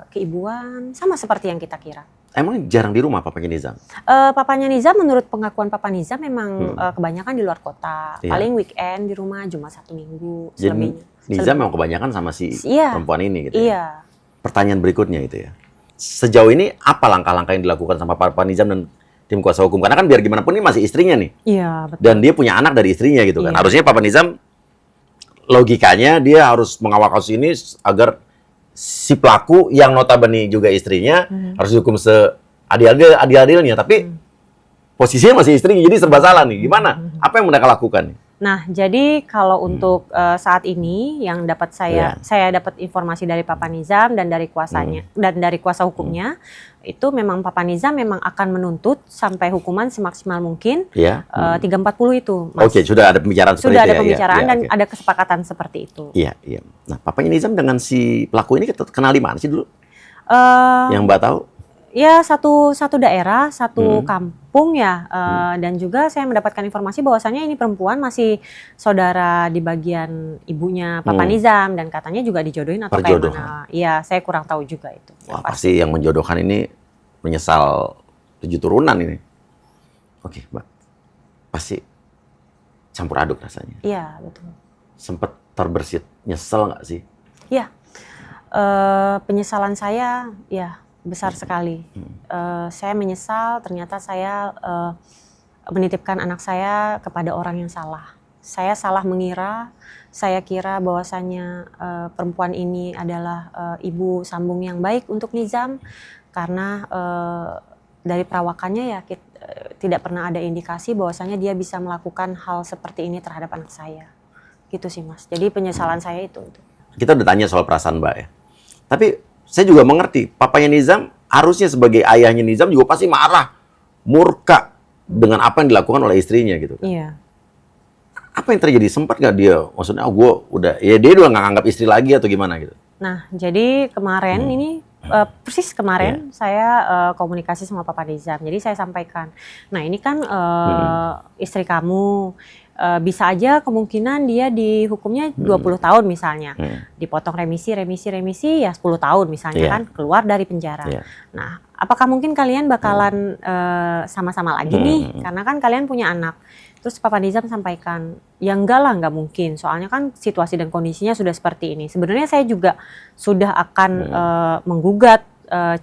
keibuan, sama seperti yang kita kira. Emang jarang di rumah papanya Nizam? Papanya Nizam menurut pengakuan Papa Nizam memang kebanyakan di luar kota. Paling weekend di rumah, Jumat 1 minggu, selebihnya. Nizam memang kebanyakan sama si perempuan ini gitu ya? Pertanyaan berikutnya itu ya. Sejauh ini apa langkah-langkah yang dilakukan sama Papa Nizam dan tim kuasa hukum? Karena kan biar gimana pun ini masih istrinya nih. Iya, betul. Dan dia punya anak dari istrinya gitu kan. Harusnya Papa Nizam logikanya dia harus mengawal kasus ini agar si pelaku yang notabene juga istrinya harus dihukum seadil-adilnya, tapi posisinya masih istrinya, jadi serba salah nih. Gimana? Apa yang mereka lakukan? Nah, jadi kalau untuk saat ini yang dapat saya dapat informasi dari Papa Nizam dan dari kuasanya dan dari kuasa hukumnya, itu memang Papa Nizam memang akan menuntut sampai hukuman semaksimal mungkin 340 itu. Mas. Oke, sudah ada pembicaraan seperti itu. Sudah ada pembicaraan dan ada kesepakatan seperti itu. Iya. Nah, Papanya Nizam dengan si pelaku ini kenal di mana sih dulu? Yang Mbak tahu? Ya, satu daerah, satu kampung ya, dan juga saya mendapatkan informasi bahwasannya ini perempuan masih saudara di bagian ibunya Papa Nizam, dan katanya juga dijodohin atau kayak mana. Iya, saya kurang tahu juga itu. Wah, pasti yang menjodohkan ini menyesal 7 turunan ini. Oke, Mbak. Pasti campur aduk rasanya. Iya, betul. Sempet terbersit, nyesel nggak sih? Iya, penyesalan saya besar sekali. Saya menyesal ternyata saya menitipkan anak saya kepada orang yang salah. Saya salah mengira, saya kira bahwasannya perempuan ini adalah ibu sambung yang baik untuk Nizam, karena dari perawakannya tidak pernah ada indikasi bahwasannya dia bisa melakukan hal seperti ini terhadap anak saya. Gitu sih Mas. Jadi penyesalan saya itu. Kita udah tanya soal perasaan Mbak ya. Tapi saya juga mengerti, papanya Nizam harusnya sebagai ayahnya Nizam juga pasti marah, murka dengan apa yang dilakukan oleh istrinya gitu kan. Iya. Apa yang terjadi? Sempat nggak dia, maksudnya dia udah nggak anggap istri lagi atau gimana gitu? Nah, jadi kemarin persis kemarin saya komunikasi sama Papa Nizam. Jadi saya sampaikan, nah ini kan istri kamu, bisa aja kemungkinan dia dihukumnya 20 tahun misalnya. Dipotong remisi ya 10 tahun misalnya kan, keluar dari penjara. Nah, apakah mungkin kalian bakalan sama-sama lagi nih? Karena kan kalian punya anak. Terus Papa Nizam sampaikan, ya enggak lah, enggak mungkin. Soalnya kan situasi dan kondisinya sudah seperti ini. Sebenarnya saya juga sudah akan menggugat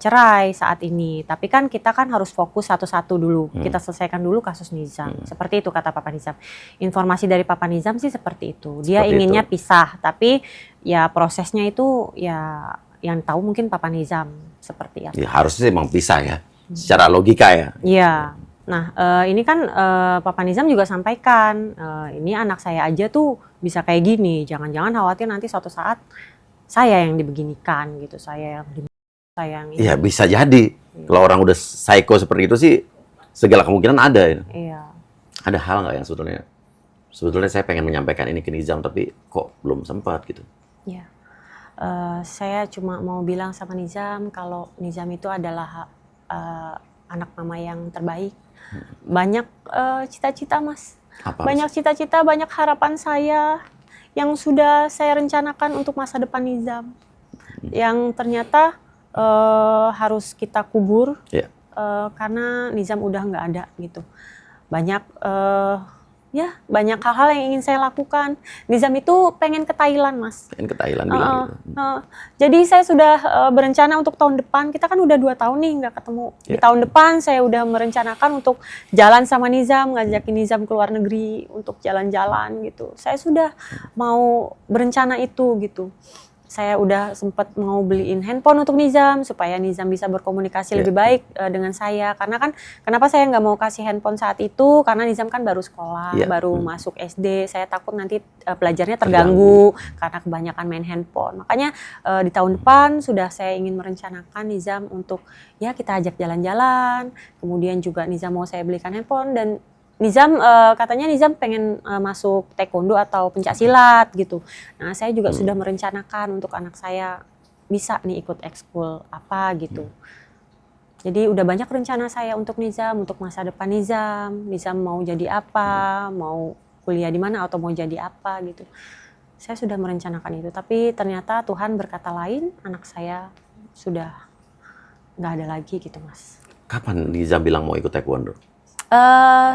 cerai saat ini. Tapi kan kita kan harus fokus satu-satu dulu. Kita selesaikan dulu kasus Nizam. Seperti itu kata Papa Nizam. Informasi dari Papa Nizam sih seperti itu. Dia Seperti inginnya itu. pisah, tapi ya prosesnya itu ya yang tahu mungkin Papa Nizam seperti apa. Ya, harusnya emang pisah ya, secara logika ya. Iya. Nah, ini kan Papa Nizam juga sampaikan, ini anak saya aja tuh bisa kayak gini. Jangan-jangan khawatir nanti suatu saat saya yang dibeginikan gitu, saya yang ini. Iya, bisa jadi. Kalau orang udah psycho seperti itu sih, segala kemungkinan ada. Ya. Iya. Ada hal nggak yang sebetulnya saya pengen menyampaikan ini ke Nizam, tapi kok belum sempat gitu. Iya. Saya cuma mau bilang sama Nizam kalau Nizam itu adalah anak mama yang terbaik. Banyak cita-cita, Mas. Apa? Banyak cita-cita, banyak harapan saya yang sudah saya rencanakan untuk masa depan Nizam. Yang ternyata harus kita kubur Ya. karena Nizam udah nggak ada gitu. Banyak banyak hal-hal yang ingin saya lakukan. Nizam itu pengen ke Thailand, Mas. Pengen ke Thailand bilang gitu. Jadi saya sudah berencana untuk tahun depan. Kita kan udah 2 tahun nih nggak ketemu. Di tahun depan saya udah merencanakan untuk jalan sama Nizam, ngajakin Nizam ke luar negeri untuk jalan-jalan gitu. Saya sudah mau berencana itu gitu. Saya udah sempat mau beliin handphone untuk Nizam supaya Nizam bisa berkomunikasi lebih baik dengan saya. Karena kan kenapa saya nggak mau kasih handphone saat itu? Karena Nizam kan baru sekolah, baru masuk SD. Saya takut nanti belajarnya terganggu karena kebanyakan main handphone. Makanya di tahun depan sudah saya ingin merencanakan Nizam untuk ya kita ajak jalan-jalan. Kemudian juga Nizam mau saya belikan handphone dan Nizam katanya Nizam pengen masuk taekwondo atau pencak silat gitu. Nah saya juga sudah merencanakan untuk anak saya bisa nih ikut ekskul apa gitu. Jadi udah banyak rencana saya untuk Nizam, untuk masa depan Nizam. Nizam mau jadi apa, mau kuliah di mana atau mau jadi apa gitu. Saya sudah merencanakan itu. Tapi ternyata Tuhan berkata lain, anak saya sudah nggak ada lagi gitu, Mas. Kapan Nizam bilang mau ikut taekwondo?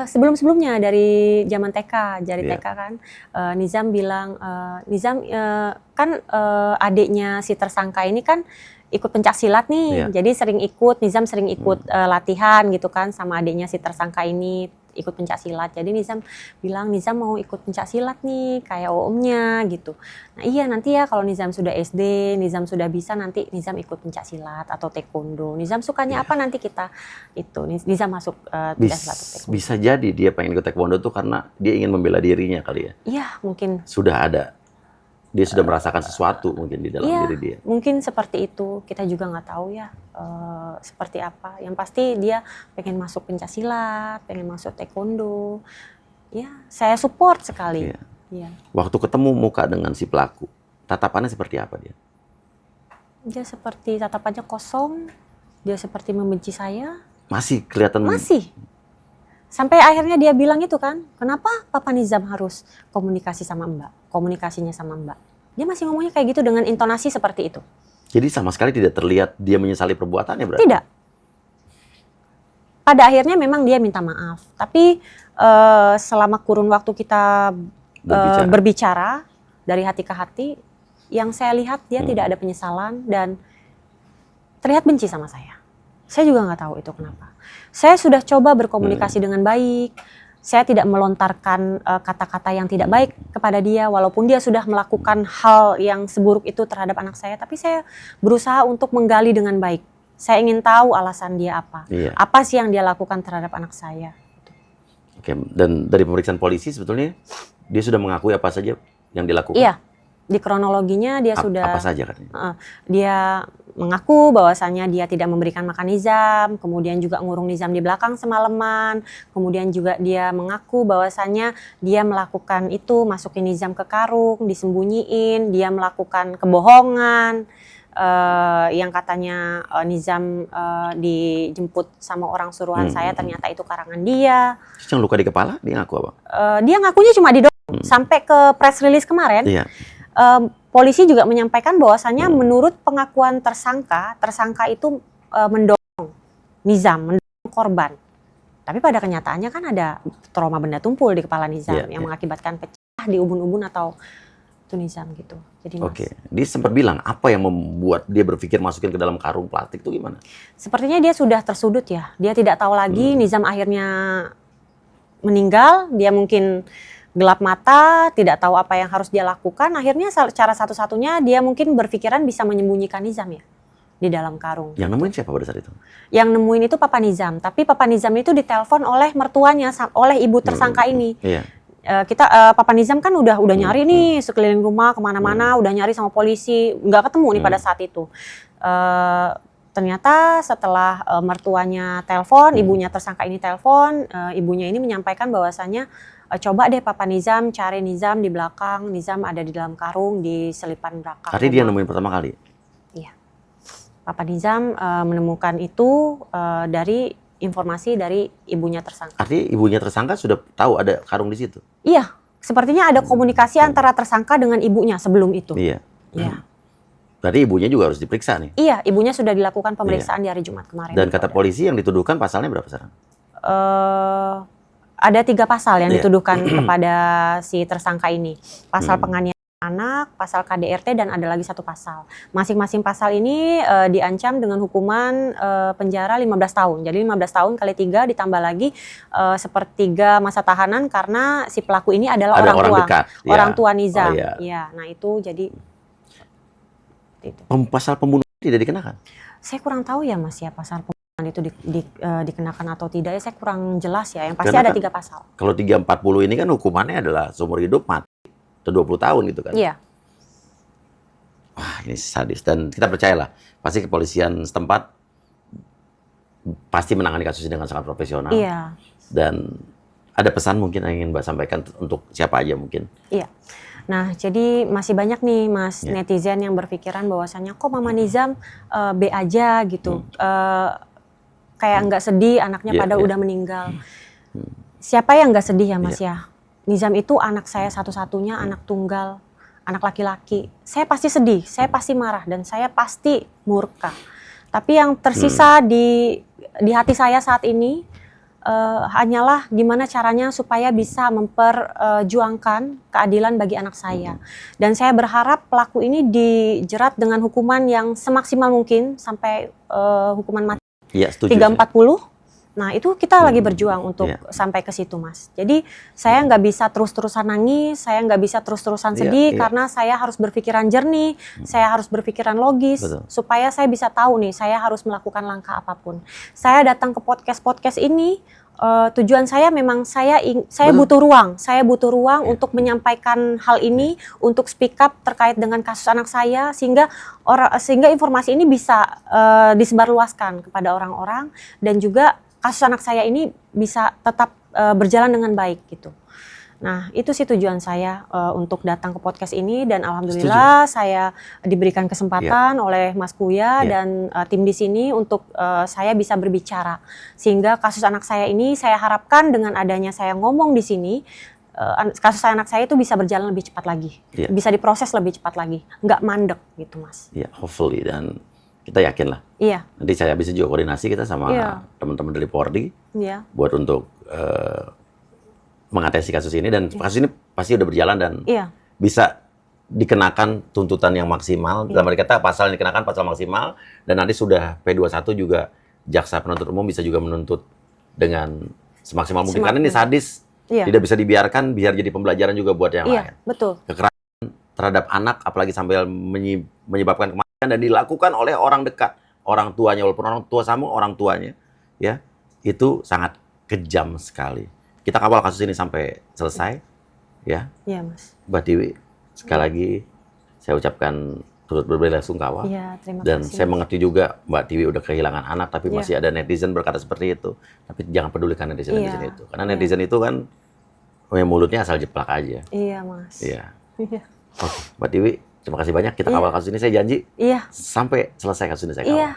Sebelum-sebelumnya dari zaman TK, TK kan, Nizam bilang, Nizam kan adiknya si tersangka ini kan ikut pencak silat nih, jadi Nizam sering ikut latihan gitu kan sama adiknya si tersangka ini ikut pencak silat. Jadi Nizam bilang Nizam mau ikut pencak silat nih kayak omnya gitu. Nah iya nanti ya kalau Nizam sudah SD, Nizam sudah bisa nanti Nizam ikut pencak silat atau taekwondo. Nizam sukanya apa nanti kita itu Nizam masuk pencak silat atau taekwondo. Bisa jadi dia pengen ikut taekwondo tuh karena dia ingin membela dirinya kali ya. Iya mungkin. Sudah ada. Dia sudah merasakan sesuatu mungkin di dalam diri dia. Mungkin seperti itu. Kita juga nggak tahu ya seperti apa. Yang pasti dia pengen masuk pencak silat, pengen masuk taekwondo. Ya, saya support sekali. Iya. Waktu ketemu muka dengan si pelaku, tatapannya seperti apa dia? Dia seperti tatapannya kosong. Dia seperti membenci saya. Masih kelihatan. Masih. Sampai akhirnya dia bilang itu kan, kenapa Papa Nizam harus komunikasi sama Mbak? Komunikasinya sama Mbak. Dia masih ngomongnya kayak gitu dengan intonasi seperti itu. Jadi sama sekali tidak terlihat dia menyesali perbuatannya berarti? Tidak. Pada akhirnya memang dia minta maaf. Tapi selama kurun waktu kita berbicara dari hati ke hati, yang saya lihat dia tidak ada penyesalan dan terlihat benci sama saya. Saya juga nggak tahu itu kenapa. Saya sudah coba berkomunikasi dengan baik. Saya tidak melontarkan kata-kata yang tidak baik kepada dia, walaupun dia sudah melakukan hal yang seburuk itu terhadap anak saya. Tapi saya berusaha untuk menggali dengan baik. Saya ingin tahu alasan dia apa. Apa sih yang dia lakukan terhadap anak saya. Oke, dan dari pemeriksaan polisi sebetulnya dia sudah mengakui apa saja yang dilakukan? Iya, di kronologinya dia sudah. Apa saja katanya? Dia mengaku bahwasannya dia tidak memberikan makan Nizam, kemudian juga ngurung Nizam di belakang semalaman, kemudian juga dia mengaku bahwasannya dia melakukan itu, masukin Nizam ke karung, disembunyiin, dia melakukan kebohongan, yang katanya Nizam dijemput sama orang suruhan saya, ternyata itu karangan dia. Yang luka di kepala, dia ngaku apa? Dia ngakunya cuma didorong, sampai ke press release kemarin. Polisi juga menyampaikan bahwasannya menurut pengakuan tersangka itu mendorong Nizam, mendorong korban. Tapi pada kenyataannya kan ada trauma benda tumpul di kepala Nizam yang mengakibatkan pecah di ubun-ubun atau itu Nizam gitu. Jadi Mas. Oke, dia sempat bilang apa yang membuat dia berpikir masukin ke dalam karung plastik itu gimana? Sepertinya dia sudah tersudut ya. Dia tidak tahu lagi. Nizam akhirnya meninggal. Dia mungkin gelap mata, tidak tahu apa yang harus dia lakukan. Akhirnya cara satu-satunya dia mungkin berpikiran bisa menyembunyikan Nizam ya di dalam karung. Yang nemuin siapa pada saat itu? Yang nemuin itu Papa Nizam. Tapi Papa Nizam itu ditelepon oleh mertuanya, oleh ibu tersangka ini. Iya. Papa Nizam kan udah nyari nih sekeliling rumah kemana-mana, udah nyari sama polisi, nggak ketemu nih pada saat itu. Ternyata setelah mertuanya telepon, ibunya tersangka ini telepon, ibunya ini menyampaikan bahwasannya coba deh Papa Nizam cari Nizam di belakang, Nizam ada di dalam karung di selipan belakang. Artinya dia nemuin pertama kali? Iya. Papa Nizam menemukan itu dari informasi dari ibunya tersangka. Artinya ibunya tersangka sudah tahu ada karung di situ? Iya, sepertinya ada komunikasi antara tersangka dengan ibunya sebelum itu. Iya. Iya. Berarti ibunya juga harus diperiksa nih? Iya, ibunya sudah dilakukan pemeriksaan di hari Jumat kemarin. Dan kata polisi yang dituduhkan pasalnya berapa sekarang? Ada 3 pasal yang dituduhkan kepada si tersangka ini. Pasal penganiayaan anak, pasal KDRT, dan ada lagi 1 pasal. Masing-masing pasal ini diancam dengan hukuman penjara 15 tahun. Jadi 15 tahun kali 3 ditambah lagi sepertiga masa tahanan karena si pelaku ini adalah Ada orang tua. dekat. Orang tua Nizam. Oh, iya. Iya, nah itu jadi itu. Pasal pembunuhan tidak dikenakan? Saya kurang tahu ya Mas ya pasal pembunuhan itu dikenakan atau tidak ya, saya kurang jelas ya. Yang pasti Karena ada kan 3 pasal. Kalau 340 ini kan hukumannya adalah seumur hidup mati. Atau 20 tahun gitu kan. Iya. Wah, ini sadis. Dan kita percayalah, pasti kepolisian setempat pasti menangani kasus ini dengan sangat profesional. Iya. Dan ada pesan mungkin yang ingin Mbak sampaikan untuk siapa aja mungkin? Iya. Nah, jadi masih banyak nih Mas netizen yang berpikiran bahwasannya kok Mama Nizam B aja gitu. Kayak nggak sedih anaknya pada udah meninggal. Siapa yang nggak sedih ya Mas ya? Nizam itu anak saya satu-satunya, anak tunggal, anak laki-laki. Saya pasti sedih, saya pasti marah, dan saya pasti murka. Tapi yang tersisa di hati saya saat ini hanyalah gimana caranya supaya bisa memperjuangkan keadilan bagi anak saya. Dan saya berharap pelaku ini dijerat dengan hukuman yang semaksimal mungkin sampai hukuman mati. Iya, setuju. 340. Nah itu kita lagi berjuang untuk sampai ke situ Mas. Jadi saya nggak bisa terus-terusan nangis, saya nggak bisa terus-terusan sedih karena saya harus berpikiran jernih, saya harus berpikiran logis. Betul. Supaya saya bisa tahu nih saya harus melakukan langkah apapun. Saya datang ke podcast ini tujuan saya memang saya butuh ruang, untuk menyampaikan hal ini, untuk speak up terkait dengan kasus anak saya sehingga informasi ini bisa disebarluaskan kepada orang-orang dan juga kasus anak saya ini bisa tetap berjalan dengan baik gitu. Nah itu sih tujuan saya untuk datang ke podcast ini dan alhamdulillah saya diberikan kesempatan oleh Mas Kuya dan tim di sini untuk saya bisa berbicara sehingga kasus anak saya ini saya harapkan dengan adanya saya ngomong di sini kasus anak saya itu bisa berjalan lebih cepat lagi, bisa diproses lebih cepat lagi, nggak mandek gitu Mas. Iya, hopefully dan kita yakin lah. Iya. Nanti saya bisa juga koordinasi kita sama teman-teman dari Polri buat untuk mengatasi kasus ini dan kasus ini pasti udah berjalan dan bisa dikenakan tuntutan yang maksimal. Dalam arti kata pasal yang dikenakan pasal maksimal dan nanti sudah P21 juga jaksa penuntut umum bisa juga menuntut dengan semaksimal mungkin karena ini sadis. Tidak bisa dibiarkan biar jadi pembelajaran juga buat yang lain. Betul. Kekerasan terhadap anak apalagi sampai menyebabkan kematian dan dilakukan oleh orang dekat, orang tuanya walaupun orang tua sama orang tuanya ya. Itu sangat kejam sekali. Kita kawal kasus ini sampai selesai ya. Iya, Mas. Mbak Tiwi, sekali lagi saya ucapkan turut berbelasungkawa. Iya, terima dan kasih. saya mengerti juga Mbak Tiwi udah kehilangan anak tapi masih ada netizen berkata seperti itu. Tapi jangan pedulikan netizen itu. Karena netizen itu kan mulutnya asal jeplak aja. Iya, Mas. Iya. Iya. Oke, Mbak Tiwi, Terima kasih banyak. Kita kawal kasus ini, saya janji. Iya. Sampai selesai kasus ini saya kawal. Iya,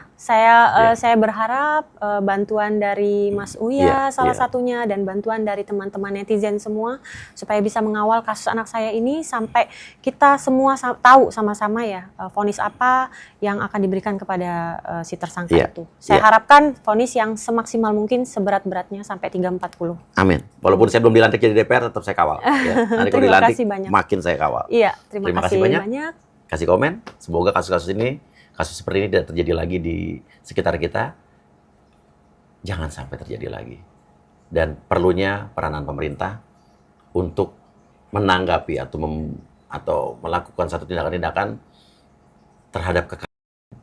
saya berharap bantuan dari Mas Uya salah satunya dan bantuan dari teman-teman netizen semua supaya bisa mengawal kasus anak saya ini sampai kita semua tahu sama-sama ya vonis apa yang akan diberikan kepada si tersangka itu. Saya harapkan vonis yang semaksimal mungkin seberat-beratnya sampai 340. Amin. Walaupun saya belum dilantik jadi DPR, tetap saya kawal. Ya. Nanti kalau dilantik, makin saya kawal. Iya, terima kasih banyak. Kasih komen. Semoga kasus-kasus ini, kasus seperti ini tidak terjadi lagi di sekitar kita. Jangan sampai terjadi lagi. Dan perlunya peranan pemerintah untuk menanggapi atau melakukan satu tindakan-tindakan terhadap kekerasan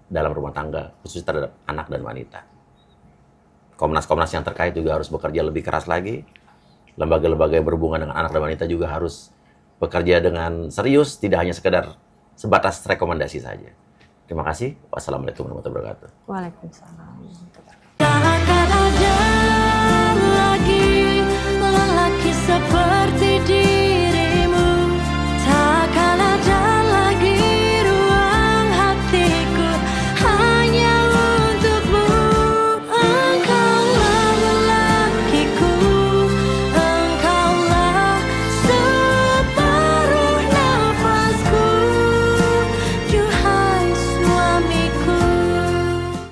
dalam rumah tangga, khususnya terhadap anak dan wanita. Komnas-komnas yang terkait juga harus bekerja lebih keras lagi. Lembaga-lembaga yang berhubungan dengan anak dan wanita juga harus bekerja dengan serius, tidak hanya sekedar sebatas rekomendasi saja. Terima kasih. Wassalamualaikum warahmatullahi wabarakatuh. Waalaikumsalam.